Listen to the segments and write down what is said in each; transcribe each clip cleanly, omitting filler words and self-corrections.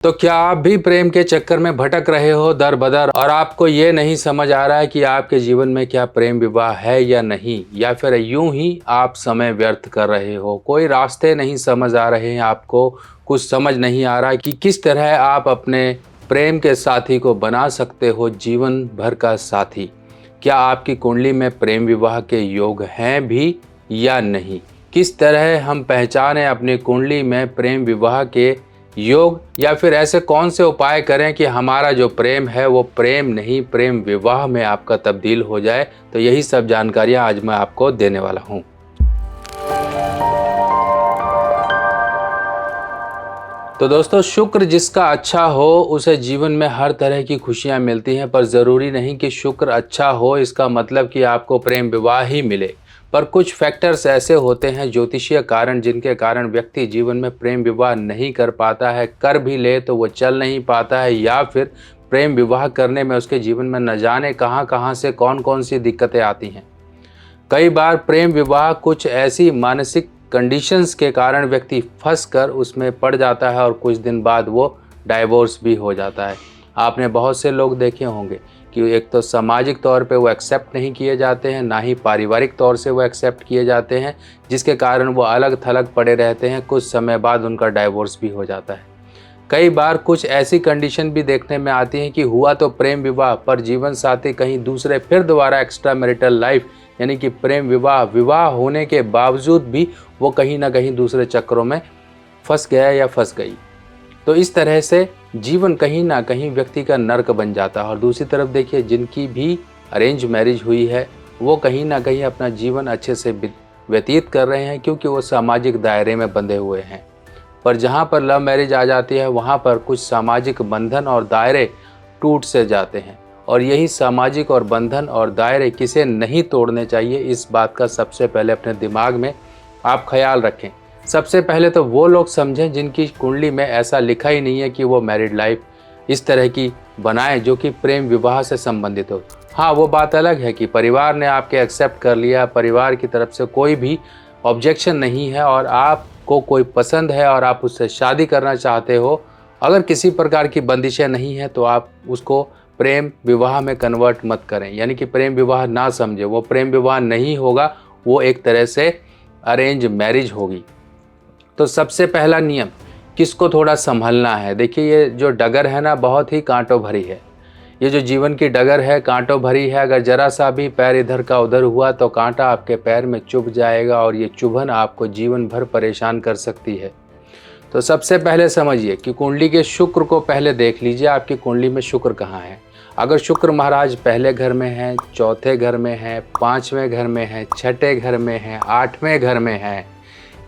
तो क्या आप भी प्रेम के चक्कर में भटक रहे हो दर बदर और आपको ये नहीं समझ आ रहा है कि आपके जीवन में क्या प्रेम विवाह है या नहीं, या फिर यूं ही आप समय व्यर्थ कर रहे हो, कोई रास्ते नहीं समझ आ रहे हैं, आपको कुछ समझ नहीं आ रहा कि किस तरह आप अपने प्रेम के साथी को बना सकते हो जीवन भर का साथी। क्या आपकी कुंडली में प्रेम विवाह के योग हैं भी या नहीं? किस तरह हम पहचानें अपनी कुंडली में प्रेम विवाह के योग, या फिर ऐसे कौन से उपाय करें कि हमारा जो प्रेम है वो प्रेम नहीं प्रेम विवाह में आपका तब्दील हो जाए। तो यही सब जानकारियां आज मैं आपको देने वाला हूं। तो दोस्तों, शुक्र जिसका अच्छा हो उसे जीवन में हर तरह की खुशियां मिलती हैं, पर ज़रूरी नहीं कि शुक्र अच्छा हो इसका मतलब कि आपको प्रेम विवाह ही मिले। पर कुछ फैक्टर्स ऐसे होते हैं, ज्योतिषीय कारण, जिनके कारण व्यक्ति जीवन में प्रेम विवाह नहीं कर पाता है, कर भी ले तो वो चल नहीं पाता है, या फिर प्रेम विवाह करने में उसके जीवन में न जाने कहाँ कहाँ से कौन कौन सी दिक्कतें आती हैं। कई बार प्रेम विवाह कुछ ऐसी मानसिक कंडीशंस के कारण व्यक्ति फंस कर उसमें पड़ जाता है और कुछ दिन बाद वो डाइवोर्स भी हो जाता है। आपने बहुत से लोग देखे होंगे कि एक तो सामाजिक तौर पे वो एक्सेप्ट नहीं किए जाते हैं, ना ही पारिवारिक तौर से वो एक्सेप्ट किए जाते हैं, जिसके कारण वो अलग थलग पड़े रहते हैं। कुछ समय बाद उनका डाइवोर्स भी हो जाता है। कई बार कुछ ऐसी कंडीशन भी देखने में आती हैं कि हुआ तो प्रेम विवाह, पर जीवन साथी कहीं दूसरे फिर दोबारा एक्स्ट्रा मैरिटल लाइफ यानी कि प्रेम विवाह होने के बावजूद भी वो कहीं ना कहीं दूसरे चक्रों में फंस गया या फंस गई। तो इस तरह से जीवन कहीं ना कहीं व्यक्ति का नर्क बन जाता है। और दूसरी तरफ देखिए, जिनकी भी अरेंज मैरिज हुई है वो कहीं ना कहीं अपना जीवन अच्छे से व्यतीत कर रहे हैं, क्योंकि वो सामाजिक दायरे में बंधे हुए हैं। पर जहाँ पर लव मैरिज आ जाती है वहाँ पर कुछ सामाजिक बंधन और दायरे टूट से जाते हैं, और यही सामाजिक और बंधन और दायरे किसे नहीं तोड़ने चाहिए, इस बात का सबसे पहले अपने दिमाग में आप ख्याल रखें। सबसे पहले तो वो लोग समझें जिनकी कुंडली में ऐसा लिखा ही नहीं है कि वो मैरिड लाइफ इस तरह की बनाएं जो कि प्रेम विवाह से संबंधित हो। हाँ, वो बात अलग है कि परिवार ने आपके एक्सेप्ट कर लिया, परिवार की तरफ से कोई भी ऑब्जेक्शन नहीं है और आपको कोई पसंद है और आप उससे शादी करना चाहते हो। अगर किसी प्रकार की बंदिशें नहीं हैं तो आप उसको प्रेम विवाह में कन्वर्ट मत करें, यानी कि प्रेम विवाह ना समझे। वो प्रेम विवाह नहीं होगा, वो एक तरह से अरेंज मैरिज होगी। तो सबसे पहला नियम, किसको थोड़ा संभलना है। देखिए, ये जो डगर है ना, बहुत ही कांटों भरी है। ये जो जीवन की डगर है कांटों भरी है। अगर जरा सा भी पैर इधर का उधर हुआ तो कांटा आपके पैर में चुभ जाएगा, और ये चुभन आपको जीवन भर परेशान कर सकती है। तो सबसे पहले समझिए कि कुंडली के शुक्र को पहले देख लीजिए, आपकी कुंडली में शुक्र कहाँ है। अगर शुक्र महाराज पहले घर में है, चौथे घर में है, पांचवें घर में है, छठे घर में है, आठवें घर में है,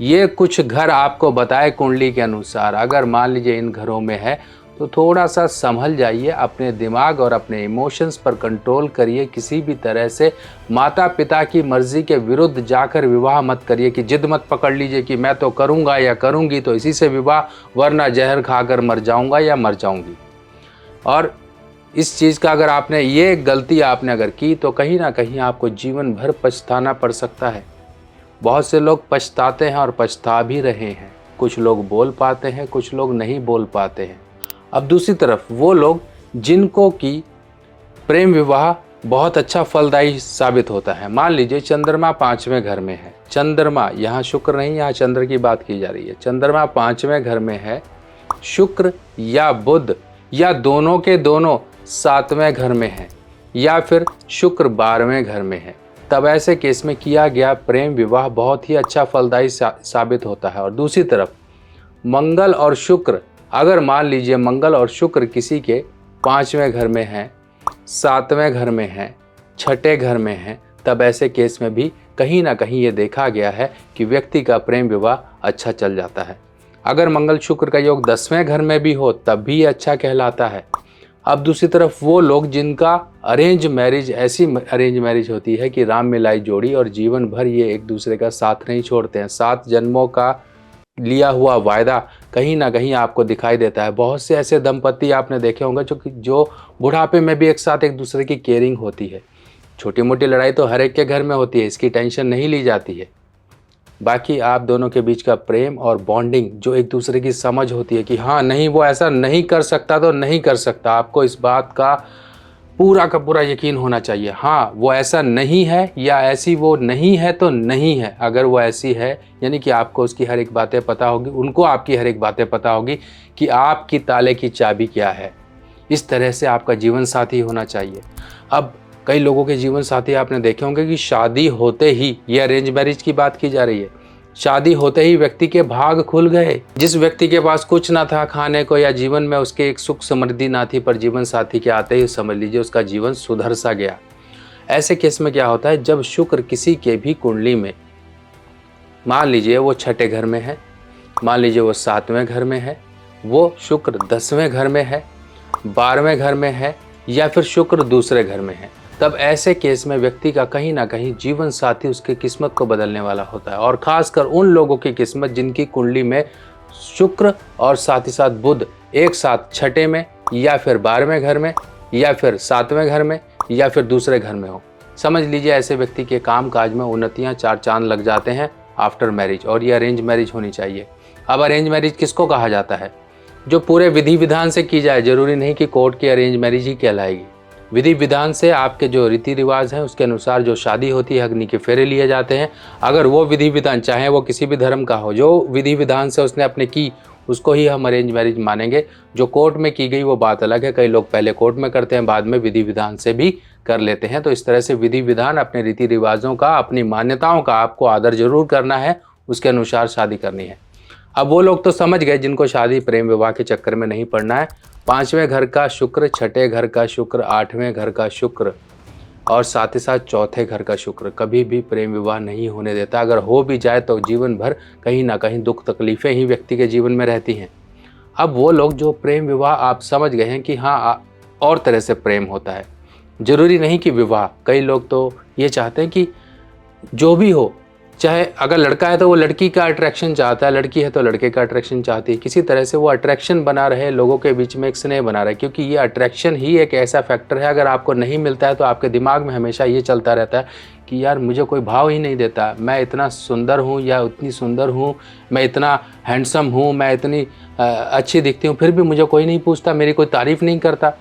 ये कुछ घर आपको बताए कुंडली के अनुसार, अगर मान लीजिए इन घरों में है तो थोड़ा सा संभल जाइए, अपने दिमाग और अपने इमोशंस पर कंट्रोल करिए। किसी भी तरह से माता पिता की मर्जी के विरुद्ध जाकर विवाह मत करिए, कि जिद मत पकड़ लीजिए कि मैं तो करूँगा या करूँगी तो इसी से विवाह, वरना जहर खाकर मर जाऊँगा या मर जाऊँगी। और इस चीज़ का अगर आपने ये गलती आपने अगर की तो कहीं ना कहीं आपको जीवन भर पछताना पड़ सकता है। बहुत से लोग पछताते हैं और पछता भी रहे हैं। कुछ लोग बोल पाते हैं, कुछ लोग नहीं बोल पाते हैं। अब दूसरी तरफ वो लोग जिनको कि प्रेम विवाह बहुत अच्छा फलदायी साबित होता है। मान लीजिए चंद्रमा पांचवें घर में है। चंद्रमा, यहाँ शुक्र नहीं, यहाँ चंद्र की बात की जा रही है। चंद्रमा पांचवें घर में है, शुक्र या बुध या दोनों के दोनों सातवें घर में है, या फिर शुक्र 12वें घर में है, तब ऐसे केस में किया गया प्रेम विवाह बहुत ही अच्छा फलदायी साबित होता है। और दूसरी तरफ मंगल और शुक्र, अगर मान लीजिए मंगल और शुक्र किसी के पांचवें घर में हैं, सातवें घर में हैं, छठे घर में हैं, तब ऐसे केस में भी कहीं ना कहीं ये देखा गया है कि व्यक्ति का प्रेम विवाह अच्छा चल जाता है। अगर मंगल शुक्र का योग 10वें घर में भी हो तब भी अच्छा कहलाता है। अब दूसरी तरफ वो लोग जिनका अरेंज मैरिज, ऐसी अरेंज मैरिज होती है कि राम मिलाई जोड़ी और जीवन भर ये एक दूसरे का साथ नहीं छोड़ते हैं, 7 जन्मों का लिया हुआ वायदा कहीं ना कहीं आपको दिखाई देता है। बहुत से ऐसे दंपति आपने देखे होंगे जो बुढ़ापे में भी एक साथ एक दूसरे की केयरिंग होती है। छोटी मोटी लड़ाई तो हर एक के घर में होती है, इसकी टेंशन नहीं ली जाती है, बाकी आप दोनों के बीच का प्रेम और बॉन्डिंग, जो एक दूसरे की समझ होती है कि हाँ नहीं वो ऐसा नहीं कर सकता तो नहीं कर सकता, आपको इस बात का पूरा यकीन होना चाहिए। हाँ वो ऐसा नहीं है या ऐसी वो नहीं है तो नहीं है। अगर वो ऐसी है यानी कि आपको उसकी हर एक बातें पता होगी, उनको आपकी हर एक बातें पता होगी कि आपकी ताले की चाबी क्या है। इस तरह से आपका जीवन साथी होना चाहिए। अब कई लोगों के जीवन साथी आपने देखे होंगे कि शादी होते ही, ये अरेंज मैरिज की बात की जा रही है, शादी होते ही व्यक्ति के भाग खुल गए। जिस व्यक्ति के पास कुछ ना था खाने को या जीवन में उसके एक सुख समृद्धि ना थी, पर जीवन साथी के आते ही समझ लीजिए उसका जीवन सुधर सा गया। ऐसे केस में क्या होता है, जब शुक्र किसी के भी कुंडली में, मान लीजिए वो छठे घर में है, मान लीजिए वो 7वें घर में है, वो शुक्र 10वें घर में है, 12वें घर में है, या फिर शुक्र दूसरे घर में है, तब ऐसे केस में व्यक्ति का कहीं ना कहीं जीवन साथी उसकी किस्मत को बदलने वाला होता है। और खासकर उन लोगों की किस्मत जिनकी कुंडली में शुक्र और साथ ही साथ बुध एक साथ छठे में या फिर 12वें घर में या फिर 7वें घर में या फिर दूसरे घर में हो। समझ लीजिए ऐसे व्यक्ति के काम काज में उन्नतियां चार चांद लग जाते हैं आफ्टर मैरिज। और ये अरेंज मैरिज होनी चाहिए। अब अरेंज मैरिज किसको कहा जाता है? जो पूरे विधि विधान से की जाए। जरूरी नहीं कि कोर्ट की अरेंज मैरिज ही कहलाएगी। विधि विधान से आपके जो रीति रिवाज हैं उसके अनुसार जो शादी होती है, अग्नि के फेरे लिए जाते हैं। अगर वो विधि विधान, चाहे वो किसी भी धर्म का हो, जो विधि विधान से उसने अपने की, उसको ही हम अरेंज मैरिज मानेंगे। जो कोर्ट में की गई वो बात अलग है। कई लोग पहले कोर्ट में करते हैं, बाद में विधि विधान से भी कर लेते हैं। तो इस तरह से विधि विधान, अपने रीति रिवाजों का, अपनी मान्यताओं का आपको आदर जरूर करना है, उसके अनुसार शादी करनी है। अब वो लोग तो समझ गए जिनको शादी प्रेम विवाह के चक्कर में नहीं पड़ना है। 5वें घर का शुक्र, छठे घर का शुक्र, 8वें घर का शुक्र और साथ ही साथ चौथे घर का शुक्र कभी भी प्रेम विवाह नहीं होने देता। अगर हो भी जाए तो जीवन भर कहीं ना कहीं दुख तकलीफें ही व्यक्ति के जीवन में रहती हैं। अब वो लोग जो प्रेम विवाह, आप समझ गए हैं कि हाँ और तरह से प्रेम होता है, जरूरी नहीं कि विवाह। कई लोग तो ये चाहते हैं कि जो भी हो, चाहे अगर लड़का है तो वो लड़की का अट्रैक्शन चाहता है, लड़की है तो लड़के का अट्रैक्शन चाहती है। किसी तरह से वो अट्रैक्शन बना रहे, लोगों के बीच में एक स्नेह बना रहे, क्योंकि ये अट्रैक्शन ही एक ऐसा फैक्टर है, अगर आपको नहीं मिलता है तो आपके दिमाग में हमेशा ये चलता रहता है कि यार मुझे कोई भाव ही नहीं देता, मैं इतना सुंदर हूँ या उतनी सुंदर हूँ, मैं इतना हैंडसम हूँ, मैं इतनी अच्छी दिखती हूँ, फिर भी मुझे कोई नहीं पूछता, मेरी कोई तारीफ़ नहीं करता।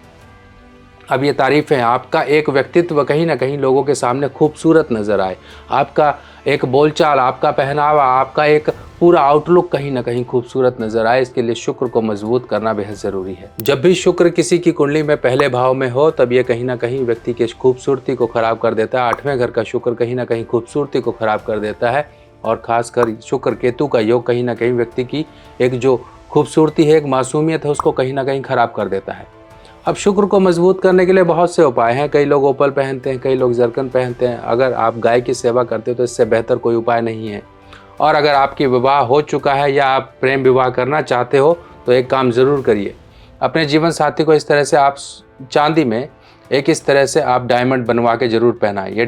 अब ये तारीफ़ है, आपका एक व्यक्तित्व कहीं ना कहीं लोगों के सामने खूबसूरत नज़र आए, आपका एक बोलचाल, आपका पहनावा, आपका एक पूरा आउटलुक कहीं ना कहीं खूबसूरत नज़र आए, इसके लिए शुक्र को मजबूत करना बेहद ज़रूरी है। जब भी शुक्र किसी की कुंडली में पहले भाव में हो, तब ये कहीं ना कहीं व्यक्ति की खूबसूरती को ख़राब कर देता है। 8वें घर का शुक्र कहीं ना कहीं खूबसूरती को ख़राब कर देता है। और ख़ासकर शुक्र केतु का योग कहीं ना कहीं व्यक्ति की एक जो खूबसूरती है, एक मासूमियत है, उसको कहीं ना कहीं ख़राब कर देता है। अब शुक्र को मजबूत करने के लिए बहुत से उपाय हैं। कई लोग ओपल पहनते हैं, कई लोग जरकन पहनते हैं। अगर आप गाय की सेवा करते हो तो इससे बेहतर कोई उपाय नहीं है। और अगर आपकी विवाह हो चुका है या आप प्रेम विवाह करना चाहते हो तो एक काम ज़रूर करिए, अपने जीवन साथी को इस तरह से आप चांदी में एक इस तरह से आप डायमंड बनवा के ज़रूर पहनाएं। ये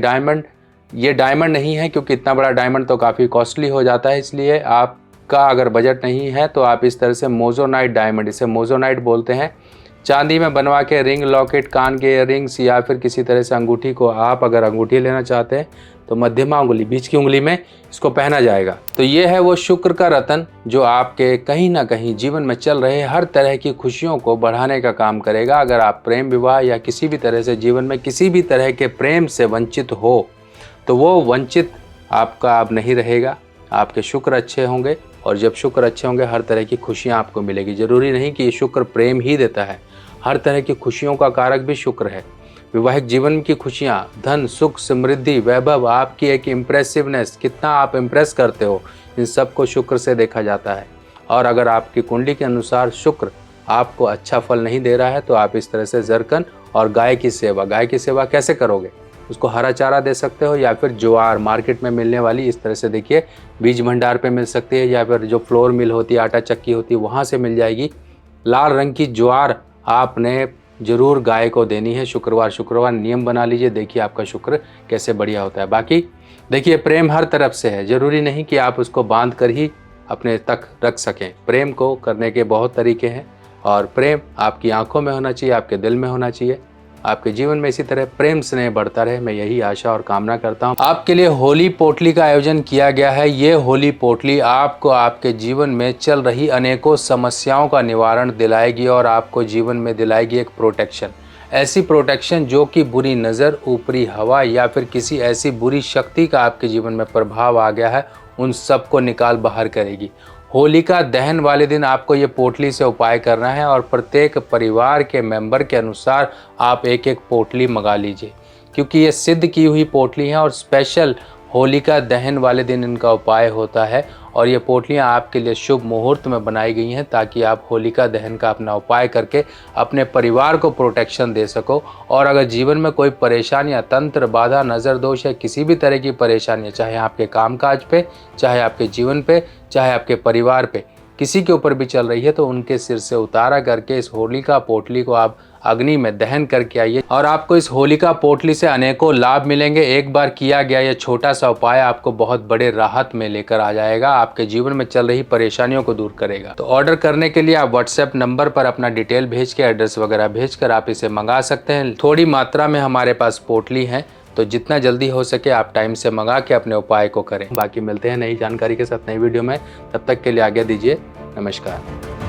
डायमंड नहीं है, क्योंकि इतना बड़ा डायमंड तो काफ़ी कॉस्टली हो जाता है। इसलिए आपका अगर बजट नहीं है तो आप इस तरह से मोजोनाइट डायमंड, इसे मोजोनाइट बोलते हैं, चांदी में बनवा के रिंग, लॉकेट, कान के इयररिंग्स या फिर किसी तरह से अंगूठी को, आप अगर अंगूठी लेना चाहते हैं तो मध्यमा उंगली, बीच की उंगली में इसको पहना जाएगा। तो ये है वो शुक्र का रतन जो आपके कहीं ना कहीं जीवन में चल रहे हर तरह की खुशियों को बढ़ाने का काम करेगा। अगर आप प्रेम विवाह या किसी भी तरह से जीवन में किसी भी तरह के प्रेम से वंचित हो तो वो वंचित आपका अब नहीं रहेगा। आपके शुक्र अच्छे होंगे, और जब शुक्र अच्छे होंगे हर तरह की खुशियाँ आपको मिलेगी। ज़रूरी नहीं कि ये शुक्र प्रेम ही देता है, हर तरह की खुशियों का कारक भी शुक्र है। वैवाहिक जीवन की खुशियाँ, धन, सुख, समृद्धि, वैभव, आपकी एक इम्प्रेसिवनेस, कितना आप इम्प्रेस करते हो, इन सब को शुक्र से देखा जाता है। और अगर आपकी कुंडली के अनुसार शुक्र आपको अच्छा फल नहीं दे रहा है तो आप इस तरह से जरकन और गाय की सेवा कैसे करोगे? उसको हरा चारा दे सकते हो, या फिर ज्वार मार्केट में मिलने वाली इस तरह से, देखिए बीज भंडार पे मिल सकती है, या फिर जो फ्लोर मिल होती है, आटा चक्की होती है, वहाँ से मिल जाएगी। लाल रंग की ज्वार आपने ज़रूर गाय को देनी है। शुक्रवार नियम बना लीजिए, देखिए आपका शुक्र कैसे बढ़िया होता है। बाकी देखिए प्रेम हर तरफ से है, ज़रूरी नहीं कि आप उसको बांध कर ही अपने तक रख सकें। प्रेम को करने के बहुत तरीके हैं, और प्रेम आपकी आंखों में होना चाहिए, आपके दिल में होना चाहिए। आपके जीवन में इसी तरह प्रेम स्नेह बढ़ता रहे, मैं यही आशा और कामना करता हूँ। आपके लिए होली पोटली का आयोजन किया गया है। ये होली पोटली आपको आपके जीवन में चल रही अनेकों समस्याओं का निवारण दिलाएगी और आपको जीवन में दिलाएगी एक प्रोटेक्शन। ऐसी प्रोटेक्शन जो कि बुरी नज़र, ऊपरी हवा या फिर किसी ऐसी बुरी शक्ति का आपके जीवन में प्रभाव आ गया है, उन सबको निकाल बाहर करेगी। होलिका दहन वाले दिन आपको ये पोटली से उपाय करना है और प्रत्येक परिवार के मेंबर के अनुसार आप एक एक पोटली मंगा लीजिए, क्योंकि ये सिद्ध की हुई पोटली हैं और स्पेशल होलिका दहन वाले दिन इनका उपाय होता है। और ये पोटलियाँ आपके लिए शुभ मुहूर्त में बनाई गई हैं ताकि आप होलिका दहन का अपना उपाय करके अपने परिवार को प्रोटेक्शन दे सको। और अगर जीवन में कोई परेशानियाँ, तंत्र, बाधा, नज़र दोष है, किसी भी तरह की परेशानियाँ, चाहे आपके कामकाज पे, चाहे आपके जीवन पे, चाहे आपके परिवार पे, किसी के ऊपर भी चल रही है, तो उनके सिर से उतारा करके इस होलिका पोटली को आप अग्नि में दहन करके आइए और आपको इस होलिका पोटली से अनेकों लाभ मिलेंगे। एक बार किया गया यह छोटा सा उपाय आपको बहुत बड़े राहत में लेकर आ जाएगा, आपके जीवन में चल रही परेशानियों को दूर करेगा। तो ऑर्डर करने के लिए आप व्हाट्सएप नंबर पर अपना डिटेल भेज के, एड्रेस वगैरह भेज कर आप इसे मंगा सकते हैं। थोड़ी मात्रा में हमारे पास पोटली है, तो जितना जल्दी हो सके आप टाइम से मंगा के अपने उपाय को करें। बाकी मिलते हैं नई जानकारी के साथ नई वीडियो में, तब तक के लिए आज्ञा दीजिए। नमस्कार।